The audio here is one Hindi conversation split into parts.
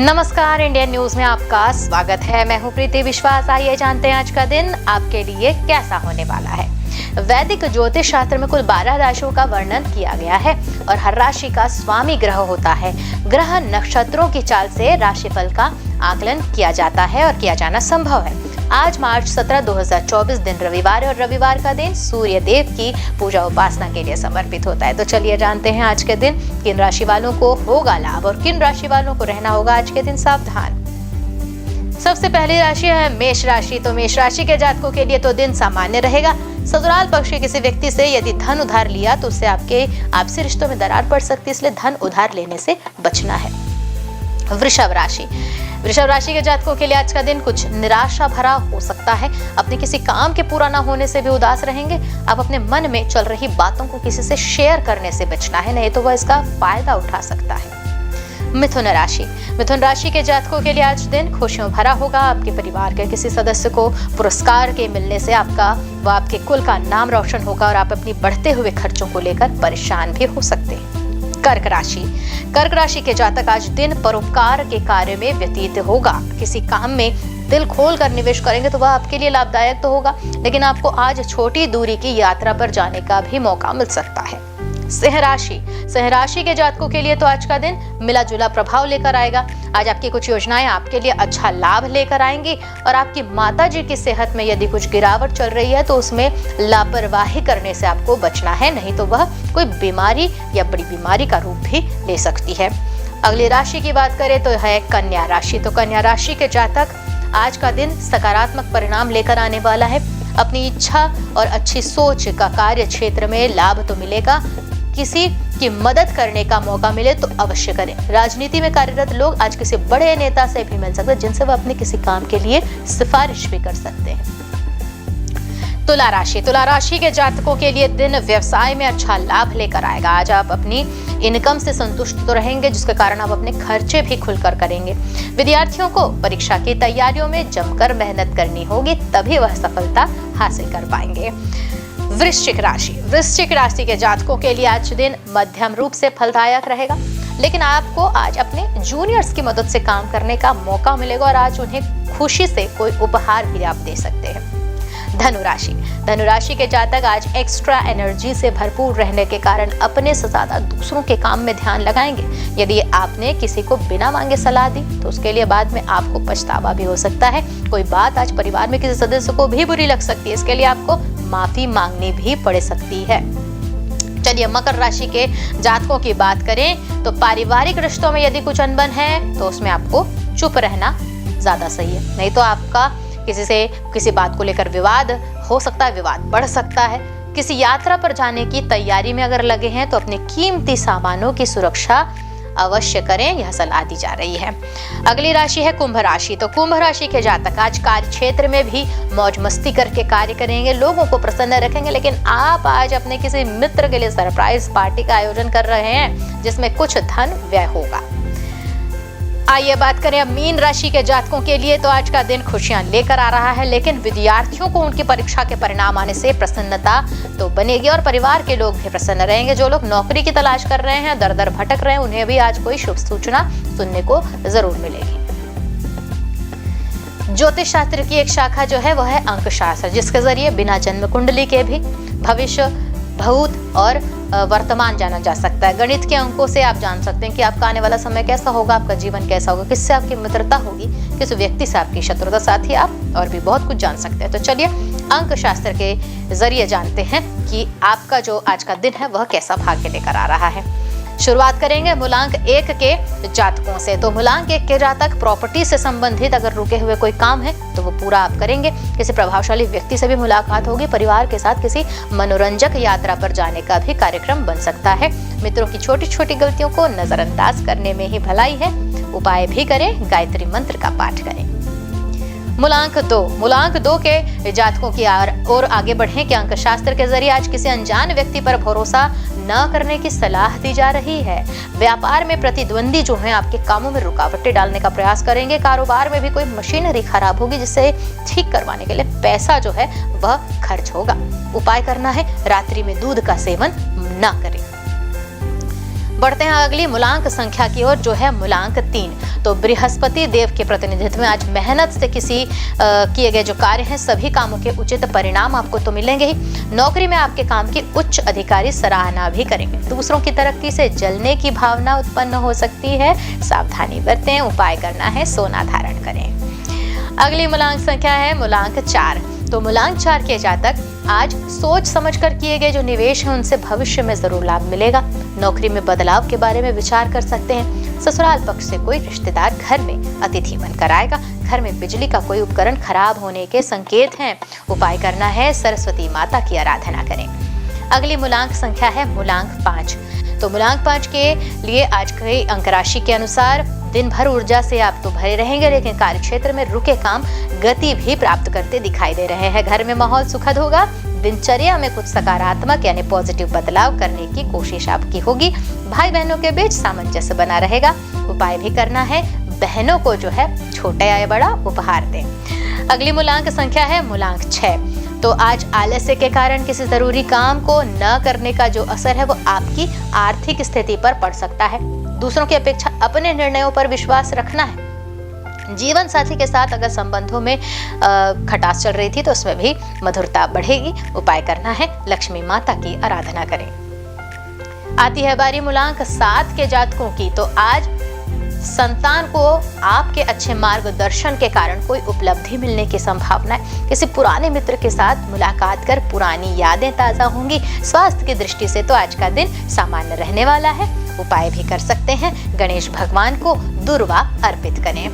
नमस्कार, इंडियन न्यूज में आपका स्वागत है। मैं हूं प्रीति विश्वास। आइए जानते हैं आज का दिन आपके लिए कैसा होने वाला है। वैदिक ज्योतिष शास्त्र में कुल 12 राशियों का वर्णन किया गया है और हर राशि का स्वामी ग्रह होता है। ग्रह नक्षत्रों की चाल से राशिफल का आकलन किया जाता है और किया जाना संभव है। आज मार्च 17, 2024 दिन रविवार है और रविवार का दिन सूर्य देव की पूजा उपासना के लिए समर्पित होता है। तो चलिए जानते हैं आज के दिन किन राशि वालों को होगा लाभ और किन राशि वालों को रहना होगा आज के दिन सावधान। सबसे पहली राशि है मेष राशि। तो मेष राशि के जातकों के लिए तो दिन सामान्य रहेगा। ससुराल पक्ष के किसी व्यक्ति से यदि धन उधार लिया तो उससे आपसी रिश्तों में दरार पड़ सकती है, इसलिए धन उधार लेने से बचना है। वृषभ राशि के जातकों के लिए आज का दिन कुछ निराशा भरा हो सकता है। अपने किसी काम के पूरा न होने से भी उदास रहेंगे। आप अपने मन में चल रही बातों को किसी से शेयर करने से बचना है, नहीं तो वह इसका फायदा उठा सकता है। मिथुन राशि के जातकों के लिए आज दिन खुशियों भरा होगा। आपके परिवार के किसी सदस्य को पुरस्कार के मिलने से आपके कुल का नाम रोशन होगा और आप अपनी बढ़ते हुए खर्चों को लेकर परेशान भी हो सकते हैं। कर्क राशि के जातक आज दिन परोपकार के कार्य में व्यतीत होगा। किसी काम में दिल खोल कर निवेश करेंगे तो वह आपके लिए लाभदायक तो होगा, लेकिन आपको आज छोटी दूरी की यात्रा पर जाने का भी मौका मिल सकता है। सिंह राशि के जातकों के लिए तो आज का दिन मिला जुला प्रभाव लेकर आएगा। आज आपकी कुछ योजनाएं आपके लिए अच्छा लाभ लेकर आएंगी और आपकी माता जी की सेहत में यदि कुछ गिरावट चल रही है तो उसमें लापरवाही करने से आपको बचना है, नहीं तो वह कोई बीमारी या बड़ी बीमारी का रूप भी ले सकती है। अगली राशि की बात करें तो है कन्या राशि। तो कन्या राशि के जातक आज का दिन सकारात्मक परिणाम लेकर आने वाला है। अपनी इच्छा और अच्छी सोच का कार्य क्षेत्र में लाभ तो मिलेगा। किसी की मदद करने का मौका मिले तो अवश्य करें। राजनीति में कार्यरत लोग आज किसी बड़े नेता से भी मिल सकते हैं, जिनसे वह अपने किसी काम के लिए सिफारिश भी कर सकते हैं। तुला राशि के जातकों के लिए दिन व्यवसाय में अच्छा लाभ लेकर आएगा। आज आप अपनी इनकम से संतुष्ट तो रहेंगे, जिसके कारण आप अपने खर्चे भी खुलकर करेंगे। विद्यार्थियों को परीक्षा की तैयारियों में जमकर मेहनत करनी होगी, तभी वह सफलता हासिल कर पाएंगे। वृश्चिक राशि के जातकों के लिए आज दिन मध्यम रूप से फलदायक रहेगा, लेकिन आपको आज अपने जूनियर्स की मदद से काम करने का मौका मिलेगा और आज उन्हें खुशी से कोई उपहार भी आप दे सकते हैं। धनु राशि के जातक आज एक्स्ट्रा एनर्जी से भरपूर रहने के कारण अपने से ज्यादा दूसरों के काम में ध्यान लगाएंगे। यदि आपने किसी को बिना मांगे सलाह दी तो उसके लिए बाद में आपको पछतावा भी हो सकता है। कोई बात आज परिवार में किसी सदस्य को भी बुरी लग सकती है, इसके लिए आपको माफी मांगनी भी पड़ सकती है। चलिए मकर राशि के जातकों की बात करें तो पारिवारिक रिश्तों में यदि कुछ अनबन है तो उसमें आपको चुप रहना ज्यादा सही है, नहीं तो आपका किसी से किसी बात को लेकर विवाद हो सकता है, विवाद बढ़ सकता है। किसी यात्रा पर जाने की तैयारी में अगर लगे हैं तो अपने कीमती सामानों की सुरक्षा अवश्य करें, यह सलाह दी जा रही है। अगली राशि है कुंभ राशि। तो कुंभ राशि के जातक आज कार्य क्षेत्र में भी मौज मस्ती करके कार्य करेंगे, लोगों को प्रसन्न रखेंगे, लेकिन आप आज अपने किसी मित्र के लिए सरप्राइज पार्टी का आयोजन कर रहे हैं जिसमें कुछ धन व्यय होगा। आइए बात करें अब मीन राशि के जातकों के लिए। तो आज का दिन खुशियां लेकर आ रहा है, लेकिन विद्यार्थियों को उनकी परीक्षा के परिणाम आने से प्रसन्नता तो बनेगी और परिवार के लोग भी प्रसन्न रहेंगे। जो लोग नौकरी की तलाश कर रहे हैं, दर दर भटक रहे हैं, उन्हें भी आज कोई शुभ सूचना सुनने को जरूर मिलेगी। ज्योतिष शास्त्र की एक शाखा जो है वह है अंक शास्त्र, जिसके जरिए बिना जन्म कुंडली के भी भविष्य, भूत और वर्तमान जाना जा सकता है। गणित के अंकों से आप जान सकते हैं कि आपका आने वाला समय कैसा होगा, आपका जीवन कैसा होगा, किससे आपकी मित्रता होगी, किस व्यक्ति से आपकी शत्रुता, साथ ही आप और भी बहुत कुछ जान सकते हैं। तो चलिए अंक शास्त्र के जरिए जानते हैं कि आपका जो आज का दिन है वह कैसा भाग्य लेकर आ रहा है। शुरुआत करेंगे मूलांक 1 के जातकों से। तो मूलांक 1 के जातक प्रॉपर्टी से संबंधित अगर रुके हुए कोई काम है तो वो पूरा आप करेंगे। किसी प्रभावशाली व्यक्ति से भी मुलाकात होगी। परिवार के साथ किसी मनोरंजक यात्रा पर जाने का भी कार्यक्रम बन सकता है। मित्रों की छोटी छोटी गलतियों को नजरअंदाज करने में ही भलाई है। उपाय भी करें, गायत्री मंत्र का पाठ करें। मूलांक 2 के जातकों की ओर आगे बढ़ें कि अंक शास्त्र के जरिए आज किसी अनजान व्यक्ति पर भरोसा न करने की सलाह दी जा रही है। व्यापार में प्रतिद्वंदी जो है आपके कामों में रुकावटें डालने का प्रयास करेंगे। कारोबार में भी कोई मशीनरी खराब होगी जिससे ठीक करवाने के लिए पैसा जो है वह खर्च होगा। उपाय करना है, रात्रि में दूध का सेवन न करें। बढ़ते हैं अगली मूलांक संख्या की ओर, जो है मूलांक 3। तो बृहस्पति देव के प्रतिनिधित्व में आज मेहनत से किए गए जो कार्य हैं, सभी कामों के उचित परिणाम आपको तो मिलेंगे ही। नौकरी में आपके काम की उच्च अधिकारी सराहना भी करेंगे। दूसरों की तरक्की से जलने की भावना उत्पन्न हो सकती है, सावधानी बरतें। उपाय करना है, सोना धारण करें। अगली मूलांक संख्या है मूलांक 4। तो मूलांक 4 के जातक आज सोच समझकर किए गए जो निवेश हैं, उनसे भविष्य में जरूर लाभ मिलेगा। नौकरी में बदलाव के बारे में विचार कर सकते हैं। ससुराल पक्ष से कोई रिश्तेदार घर में अतिथि बनकर आएगा। घर में बिजली का कोई उपकरण खराब होने के संकेत हैं। उपाय करना है, सरस्वती माता की आराधना करें। अगली मूलांक संख्या है मूलांक 5। तो मूलांक 5 के लिए आज की अंक राशि के अनुसार दिन भर ऊर्जा से आप तो भरे रहेंगे, लेकिन कार्य क्षेत्र में रुके काम गति भी प्राप्त करते दिखाई दे रहे हैं। घर में माहौल सुखद होगा। दिनचर्या में कुछ सकारात्मक यानी पॉजिटिव बदलाव करने की कोशिश आपकी होगी। भाई बहनों के बीच सामंजस्य बना रहेगा। उपाय भी करना है, बहनों को जो है छोटा या बड़ा उपहार दें। अगली मूलांक संख्या है मूलांक 6। तो आज आलस्य के कारण किसी जरूरी काम को न करने का जो असर है, वो आपकी आर्थिक स्थिति पर पड़ सकता है। दूसरों की अपेक्षा अपने निर्णयों पर विश्वास रखना है। जीवन साथी के साथ अगर संबंधों में खटास चल रही थी, तो उसमें भी मधुरता बढ़ेगी। उपाय करना है, लक्ष्मी माता की आराधना करें। आती है बारी मूलांक 7 के जातकों की। तो आज संतान को आपके अच्छे मार्गदर्शन के कारण कोई उपलब्धि मिलने की संभावना है। किसी पुराने मित्र के साथ मुलाकात कर पुरानी यादें ताजा होंगी। स्वास्थ्य की दृष्टि से तो आज का दिन सामान्य रहने वाला है। उपाय भी कर सकते हैं, गणेश भगवान को दुर्वा अर्पित करें।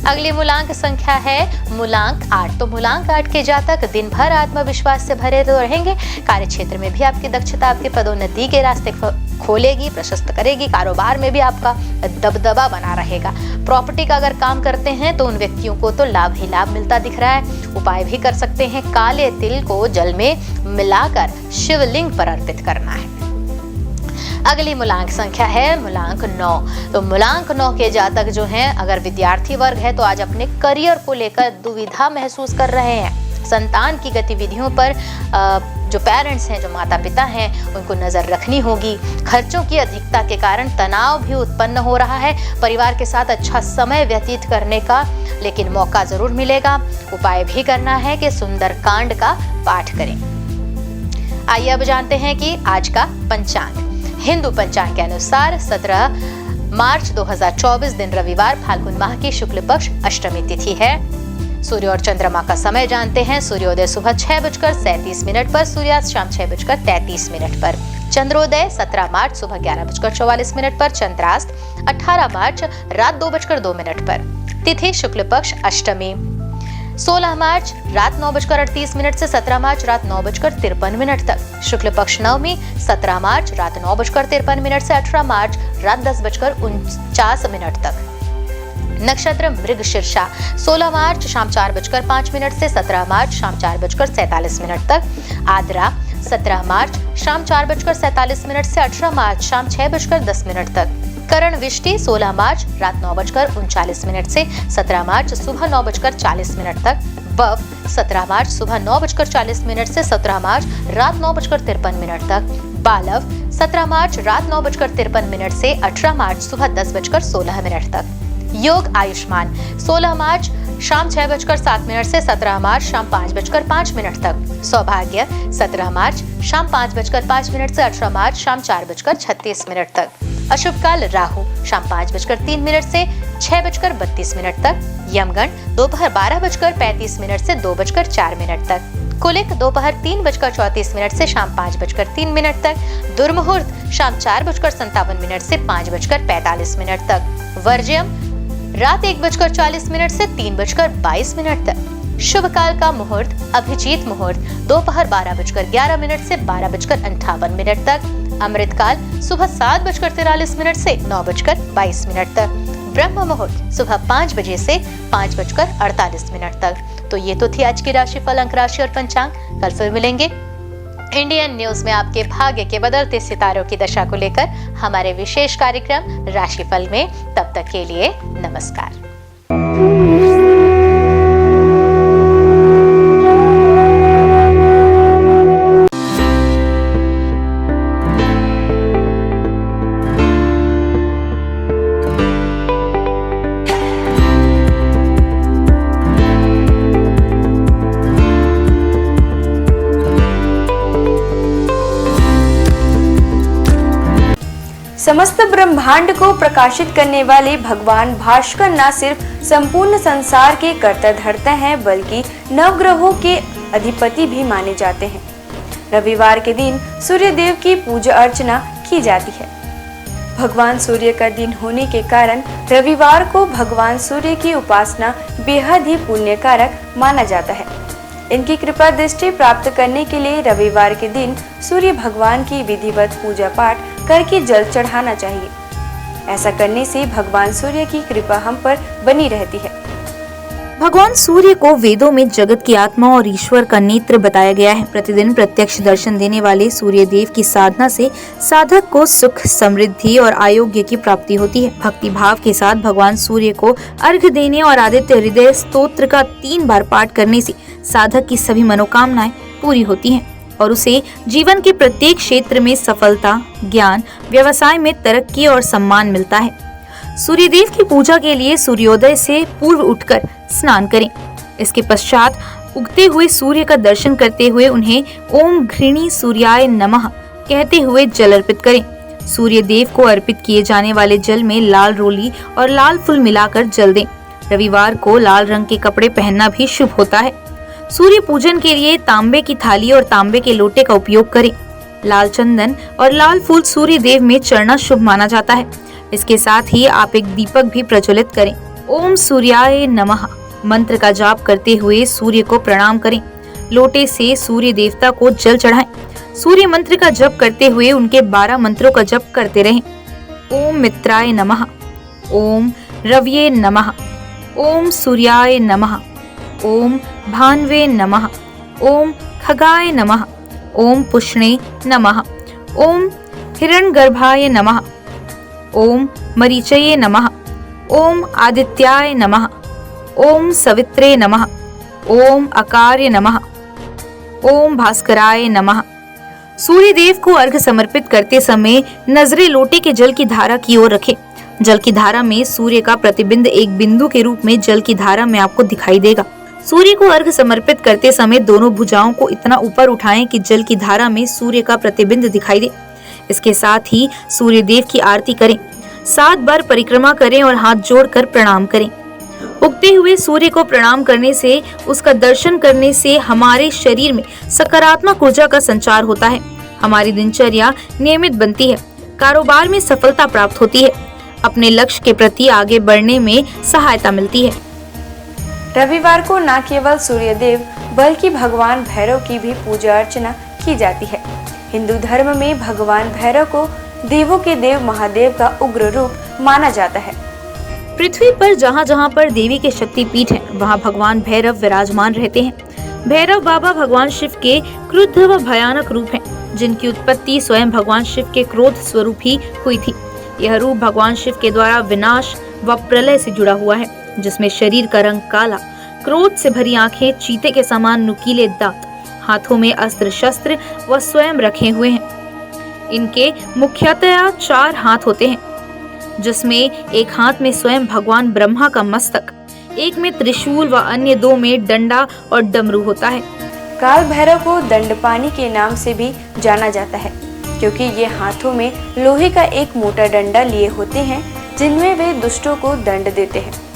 अगली मूलांक संख्या है मूलांक 8। तो मूलांक 8 के जातक दिन भर आत्मविश्वास से भरे तो रहेंगे। कार्य क्षेत्र में भी आपकी दक्षता आपके पदोन्नति के रास्ते खोलेगी, प्रशस्त करेगी। कारोबार में भी आपका दबदबा बना रहेगा। प्रॉपर्टी का अगर काम करते हैं, तो उन व्यक्तियों को तो लाभ ही लाभ मिलता दिख रहा है। उपाय भी कर सकते हैं, काले तिल को जल में मिलाकर शिवलिंग पर अर्पित करना है। अगली मूलांक संख्या है मूलांक 9। तो मूलांक 9 के जातक जो हैं, अगर विद्यार्थी वर्ग है, तो आज अपने करियर को लेकर दुविधा महसूस कर रहे हैं। संतान की गतिविधियों पर जो पेरेंट्स हैं, जो माता पिता हैं, उनको नजर रखनी होगी। खर्चों की अधिकता के कारण तनाव भी उत्पन्न हो रहा है। परिवार के साथ अच्छा समय व्यतीत करने का लेकिन मौका जरूर मिलेगा। उपाय भी करना है कि सुंदरकांड का पाठ करें। आइए अब जानते हैं कि आज का पंचांग। हिंदू पंचांग के अनुसार 17 मार्च 2024 दिन रविवार, फाल्गुन माह की शुक्ल पक्ष अष्टमी तिथि है। सूर्य और चंद्रमा का समय जानते हैं। सूर्योदय सुबह 6:37 पर, सूर्यास्त शाम 6:33 पर। चंद्रोदय 17 मार्च सुबह 11:44 पर, चंद्रास्त 18 मार्च रात 2:02 पर। तिथि शुक्ल पक्ष अष्टमी 16 मार्च रात 9:38 से 17 मार्च रात 9:53 तक। शुक्ल पक्ष नवमी 17 मार्च रात 9:53 से 18 मार्च रात 10:49 तक। नक्षत्र मृगशीर्षा 16 मार्च शाम 4:05 से 17 मार्च शाम 4:47 तक। आद्रा 17 मार्च शाम 4:47 से 18 मार्च शाम 6:10 तक। करण विष्टि 16 मार्च रात 9:39 से 17 मार्च सुबह 9:40 तक। बव 17 मार्च सुबह 9:40 से 17 मार्च रात 9:53 तक। बालव 17 मार्च रात 9:53 से 18 मार्च सुबह 10:16 तक। योग आयुष्मान 16 मार्च शाम 6:07 से 17 मार्च शाम 5:05 तक। सौभाग्य 17 मार्च शाम 5:05 से 18 मार्च शाम 4:36 तक। अशुभ काल राहु शाम 5:03 से 6:32 तक। यमगण दोपहर 12:35 से 2:04 तक। कुलिक दोपहर 3:34 से शाम 5:03 तक। दुर्मुहूर्त शाम 4:57 से 5:45 तक। वर्ज्यम रात 1:40 से 3:22 तक। शुभ काल का मुहूर्त अभिजीत मुहूर्त दोपहर 12:11 से 12:58 तक। अमृत काल सुबह 7:43 से 9:22 तक। ब्रह्म मुहूर्त सुबह 5 बजे से 5:48 तक। तो ये तो थी आज की राशिफल, अंक राशि और पंचांग। कल फिर मिलेंगे इंडियन न्यूज में आपके भाग्य के बदलते सितारों की दशा को लेकर हमारे विशेष कार्यक्रम राशिफल में। तब तक के लिए नमस्कार। समस्त ब्रह्मांड को प्रकाशित करने वाले भगवान भास्कर न सिर्फ संपूर्ण संसार के कर्ता धर्ता हैं, बल्कि नवग्रहों के अधिपति भी माने जाते हैं। रविवार के दिन सूर्य देव की पूजा अर्चना की जाती है। भगवान सूर्य का दिन होने के कारण रविवार को भगवान सूर्य की उपासना बेहद ही पुण्यकारक माना जाता है। इनकी कृपा दृष्टि प्राप्त करने के लिए रविवार के दिन सूर्य भगवान की विधिवत पूजा पाठ करके जल चढ़ाना चाहिए। ऐसा करने से भगवान सूर्य की कृपा हम पर बनी रहती है। भगवान सूर्य को वेदों में जगत की आत्मा और ईश्वर का नेत्र बताया गया है। प्रतिदिन प्रत्यक्ष दर्शन देने वाले सूर्य देव की साधना से साधक को सुख, समृद्धि और आरोग्य की प्राप्ति होती है। भक्ति भाव के साथ भगवान सूर्य को अर्घ्य देने और आदित्य हृदय स्तोत्र का 3 बार पाठ करने से साधक की सभी मनोकामनाएं पूरी होती हैं और उसे जीवन के प्रत्येक क्षेत्र में सफलता, ज्ञान, व्यवसाय में तरक्की और सम्मान मिलता है। सूर्यदेव की पूजा के लिए सूर्योदय से पूर्व उठकर स्नान करें। इसके पश्चात उगते हुए सूर्य का दर्शन करते हुए उन्हें ओम घृणी सूर्याय नमः कहते हुए जल अर्पित करें। सूर्य देव को अर्पित किए जाने वाले जल में लाल रोली और लाल फूल मिलाकर जल दें। रविवार को लाल रंग के कपड़े पहनना भी शुभ होता है। सूर्य पूजन के लिए तांबे की थाली और तांबे के लोटे का उपयोग करें। लाल चंदन और लाल फूल सूर्य देव में चढ़ना शुभ माना जाता है। इसके साथ ही आप एक दीपक भी प्रज्वलित करें। ओम सूर्याय नमः मंत्र का जाप करते हुए सूर्य को प्रणाम करें। लोटे से सूर्य देवता को जल चढ़ाएं। सूर्य मंत्र का जप करते हुए उनके 12 मंत्रों का जप करते रहें। ओम मित्राय नमः, ओम रव्ये नमः, ओम सूर्याय नमः, ओम भान्वे नमः, ओम खगाय नमः, ओम पुष्णे नमः, ओम हिरण्यगर्भाय नमः, ओम मरीचये नमः, ओम आदित्याय नमः, ओम सवित्रे नमः, ओम अकार्य नमः, ओम भास्कराय नमः। सूर्य देव को अर्घ्य समर्पित करते समय नजरें लोटे के जल की धारा की ओर रखें। जल की धारा में सूर्य का प्रतिबिंब एक बिंदु के रूप में जल की धारा में आपको दिखाई देगा। सूर्य को अर्घ्य समर्पित करते समय दोनों भुजाओं को इतना ऊपर उठाएं कि जल की धारा में सूर्य का प्रतिबिंब दिखाई दे। इसके साथ ही सूर्य देव की आरती करें। 7 बार परिक्रमा करें और हाथ जोड़कर प्रणाम करें। उगते हुए सूर्य को प्रणाम करने से, उसका दर्शन करने से हमारे शरीर में सकारात्मक ऊर्जा का संचार होता है। हमारी दिनचर्या नियमित बनती है, कारोबार में सफलता प्राप्त होती है, अपने लक्ष्य के प्रति आगे बढ़ने में सहायता मिलती है। रविवार को न केवल सूर्य देव बल्कि भगवान भैरव की भी पूजा अर्चना की जाती है। हिंदू धर्म में भगवान भैरव को देवों के देव महादेव का उग्र रूप माना जाता है। पृथ्वी पर जहाँ जहाँ पर देवी के शक्तिपीठ हैं, वहाँ भगवान भैरव विराजमान रहते हैं। भैरव बाबा भगवान शिव के क्रुद्ध व भयानक रूप हैं, जिनकी उत्पत्ति स्वयं भगवान शिव के क्रोध स्वरूप ही हुई थी। यह रूप भगवान शिव के द्वारा विनाश व प्रलय से जुड़ा हुआ है, जिसमें शरीर का रंग काला, क्रोध से भरी आंखें, चीते के समान नुकीले दांत, हाथों में अस्त्र शस्त्र व स्वयं रखे हुए हैं। इनके मुख्यतया 4 हाथ होते हैं, जिसमें एक हाथ में स्वयं भगवान ब्रह्मा का मस्तक, एक में त्रिशूल व अन्य 2 में डंडा और डमरू होता है। काल भैरव को दंडपानी के नाम से भी जाना जाता है, क्योंकि ये हाथों में लोहे का एक मोटा डंडा लिए होते हैं, जिनमें वे दुष्टों को दंड देते हैं।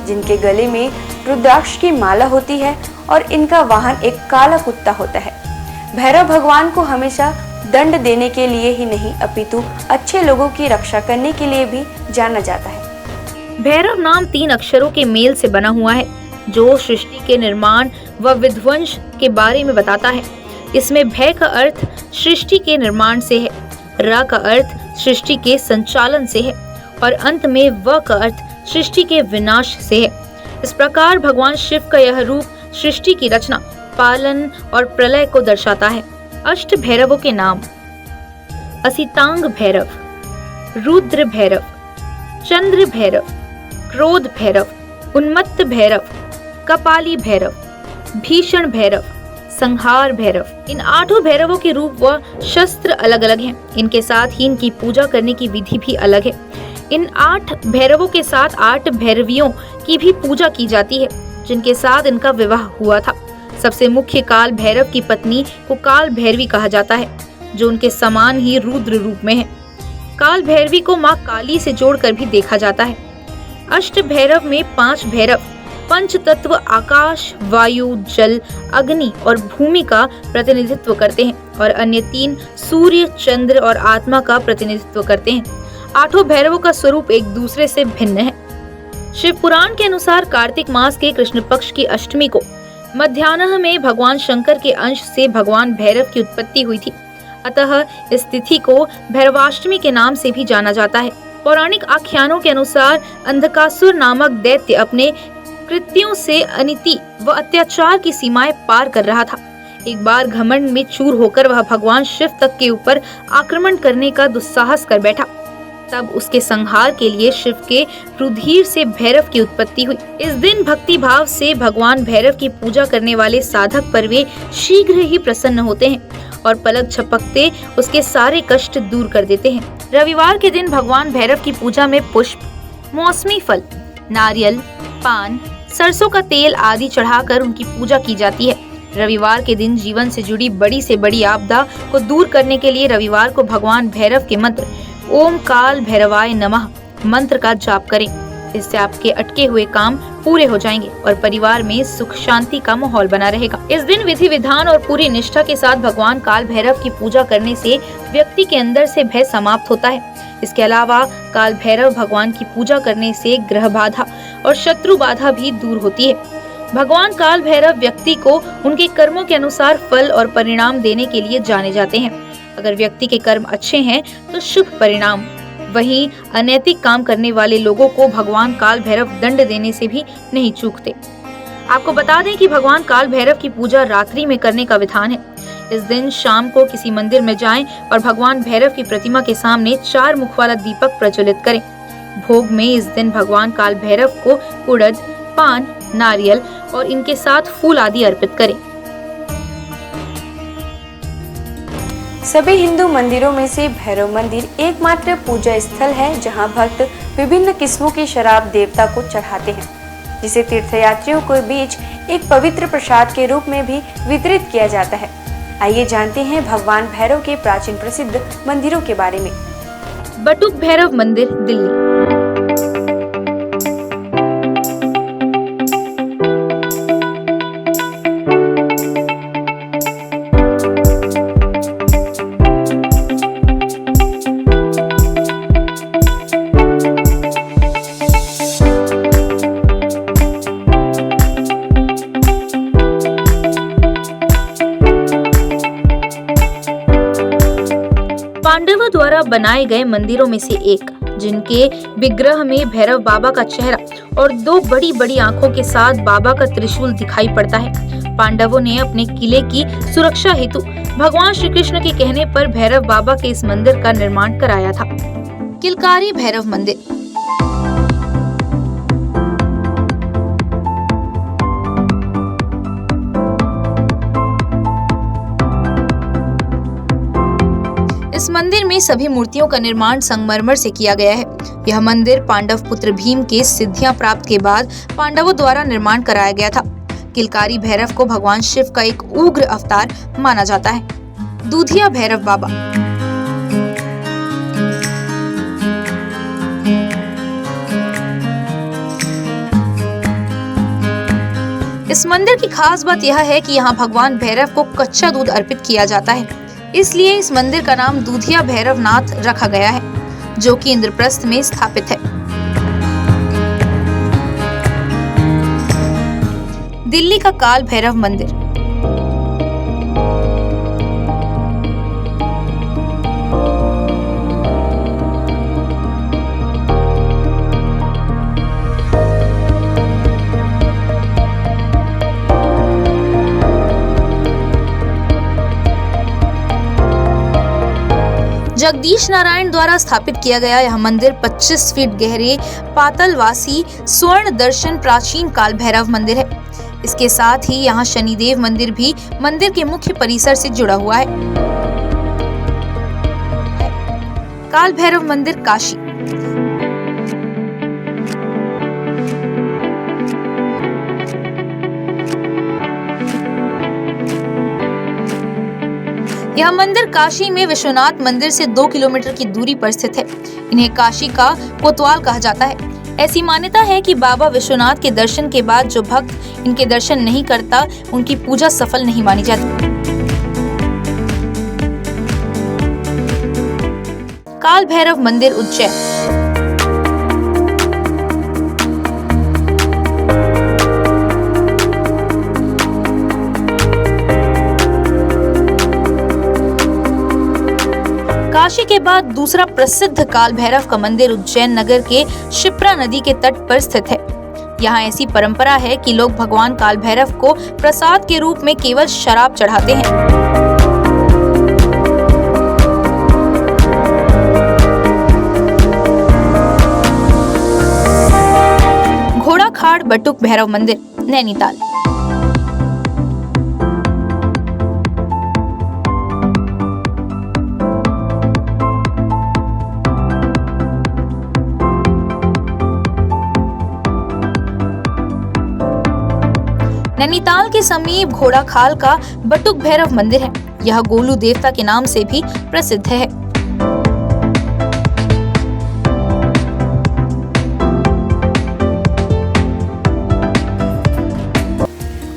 जिनके गले में रुद्राक्ष की माला होती है और इनका वाहन एक काला कुत्ता होता है। भैरव भगवान को हमेशा दंड देने के लिए ही नहीं, अपितु अच्छे लोगों की रक्षा करने के लिए भी जाना जाता है। भैरव नाम 3 अक्षरों के मेल से बना हुआ है, जो सृष्टि के निर्माण व विध्वंस के बारे में बताता है। इसमें भय का अर्थ सृष्टि के निर्माण से है, र का अर्थ सृष्टि के संचालन से है और अंत में व का अर्थ सृष्टि के विनाश से है। इस प्रकार भगवान शिव का यह रूप सृष्टि की रचना, पालन और प्रलय को दर्शाता है। अष्ट भैरवों के नाम: असितांग भैरव, रुद्र भैरव, चंद्र भैरव, क्रोध भैरव, उन्मत्त भैरव, कपाली भैरव, भीषण भैरव, संहार भैरव। इन 8 भैरवों के रूप व शस्त्र अलग अलग हैं। इनके साथ ही इनकी पूजा करने की विधि भी अलग है। इन 8 भैरवों के साथ 8 भैरवियों की भी पूजा की जाती है, जिनके साथ इनका विवाह हुआ था। सबसे मुख्य काल भैरव की पत्नी को काल भैरवी कहा जाता है, जो उनके समान ही रुद्र रूप में है। काल भैरवी को माँ काली से जोड़कर भी देखा जाता है। अष्ट भैरव में 5 भैरव पंच तत्व आकाश, वायु, जल, अग्नि और भूमि का प्रतिनिधित्व करते हैं और अन्य 3 सूर्य, चंद्र और आत्मा का प्रतिनिधित्व करते हैं। 8 भैरवों का स्वरूप एक दूसरे से भिन्न है। शिव पुराण के अनुसार कार्तिक मास के कृष्ण पक्ष की अष्टमी को मध्याह्न में भगवान शंकर के अंश से भगवान भैरव की उत्पत्ति हुई थी। अतः इस तिथि को भैरवाष्टमी के नाम से भी जाना जाता है। पौराणिक आख्यानों के अनुसार अंधकासुर नामक दैत्य अपने कृत्यों से अनिति व अत्याचार की सीमाएं पार कर रहा था। एक बार घमंड में चूर होकर वह भगवान शिव तक के ऊपर आक्रमण करने का दुस्साहस कर बैठा। तब उसके संहार के लिए शिव के रुधिर से भैरव की उत्पत्ति हुई। इस दिन भक्ति भाव से भगवान भैरव की पूजा करने वाले साधक पर वे शीघ्र ही प्रसन्न होते हैं और पलक झपकते उसके सारे कष्ट दूर कर देते हैं। रविवार के दिन भगवान भैरव की पूजा में पुष्प, मौसमी फल, नारियल, पान, सरसों का तेल आदि चढ़ाकर उनकी पूजा की जाती है। रविवार के दिन जीवन से जुड़ी बड़ी से बड़ी आपदा को दूर करने के लिए रविवार को भगवान भैरव के मंत्र ओम काल भैरवाय नमः मंत्र का जाप करें। इससे आपके अटके हुए काम पूरे हो जाएंगे और परिवार में सुख शांति का माहौल बना रहेगा। इस दिन विधि विधान और पूरी निष्ठा के साथ भगवान काल भैरव की पूजा करने से व्यक्ति के अंदर से भय समाप्त होता है। इसके अलावा काल भैरव भगवान की पूजा करने से ग्रह बाधा और शत्रु बाधा भी दूर होती है। भगवान काल भैरव व्यक्ति को उनके कर्मों के अनुसार फल और परिणाम देने के लिए जाने जाते हैं। अगर व्यक्ति के कर्म अच्छे हैं तो शुभ परिणाम, वहीं अनैतिक काम करने वाले लोगों को भगवान काल भैरव दंड देने से भी नहीं चूकते। आपको बता दें कि भगवान काल भैरव की पूजा रात्रि में करने का विधान है। इस दिन शाम को किसी मंदिर में जाएं और भगवान भैरव की प्रतिमा के सामने 4 मुख वाला दीपक प्रज्वलित करें। भोग में इस दिन भगवान काल भैरव को उड़द, पान, नारियल और इनके साथ फूल आदि अर्पित करें। सभी हिंदू मंदिरों में से भैरव मंदिर एकमात्र पूजा स्थल है जहां भक्त विभिन्न किस्मों की शराब देवता को चढ़ाते हैं, जिसे तीर्थयात्रियों के बीच एक पवित्र प्रसाद के रूप में भी वितरित किया जाता है। आइए जानते हैं भगवान भैरव के प्राचीन प्रसिद्ध मंदिरों के बारे में। बटुक भैरव मंदिर, दिल्ली। पांडवों द्वारा बनाए गए मंदिरों में से एक, जिनके विग्रह में भैरव बाबा का चेहरा और 2 बड़ी बड़ी आंखों के साथ बाबा का त्रिशूल दिखाई पड़ता है। पांडवों ने अपने किले की सुरक्षा हेतु भगवान श्री कृष्ण के कहने पर भैरव बाबा के इस मंदिर का निर्माण कराया था। किलकारी भैरव मंदिर। इस मंदिर में सभी मूर्तियों का निर्माण संगमरमर से किया गया है। यह मंदिर पांडव पुत्र भीम के सिद्धियां प्राप्त के बाद पांडवों द्वारा निर्माण कराया गया था। किलकारी भैरव को भगवान शिव का एक उग्र अवतार माना जाता है। दूधिया भैरव बाबा। इस मंदिर की खास बात यह है कि यहाँ भगवान भैरव को कच्चा दूध अर्पित किया जाता है, इसलिए इस मंदिर का नाम दूधिया भैरवनाथ रखा गया है, जो कि इंद्रप्रस्थ में स्थापित है। दिल्ली का काल भैरव मंदिर। जगदीश नारायण द्वारा स्थापित किया गया यह मंदिर 25 फीट गहरे पातालवासी स्वर्ण दर्शन प्राचीन काल भैरव मंदिर है। इसके साथ ही यहाँ शनिदेव मंदिर भी मंदिर के मुख्य परिसर से जुड़ा हुआ है। काल भैरव मंदिर, काशी। यह मंदिर काशी में विश्वनाथ मंदिर से 2 किलोमीटर की दूरी पर स्थित है। इन्हें काशी का कोतवाल कहा जाता है। ऐसी मान्यता है कि बाबा विश्वनाथ के दर्शन के बाद जो भक्त इनके दर्शन नहीं करता, उनकी पूजा सफल नहीं मानी जाती। काल भैरव मंदिर उज्जैन। काशी के बाद दूसरा प्रसिद्ध काल भैरव का मंदिर उज्जैन नगर के शिप्रा नदी के तट पर स्थित है। यहाँ ऐसी परंपरा है कि लोग भगवान काल भैरव को प्रसाद के रूप में केवल शराब चढ़ाते हैं। घोड़ाखाड़ बटुक भैरव मंदिर, नैनीताल। नैनीताल के समीप घोड़ाखाल का बटुक भैरव मंदिर है। यह गोलू देवता के नाम से भी प्रसिद्ध है।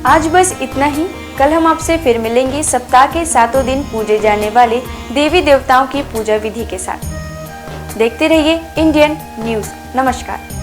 आज बस इतना ही। कल हम आपसे फिर मिलेंगे सप्ताह के 7 दिन पूजे जाने वाले देवी देवताओं की पूजा विधि के साथ। देखते रहिए इंडियन न्यूज़। नमस्कार।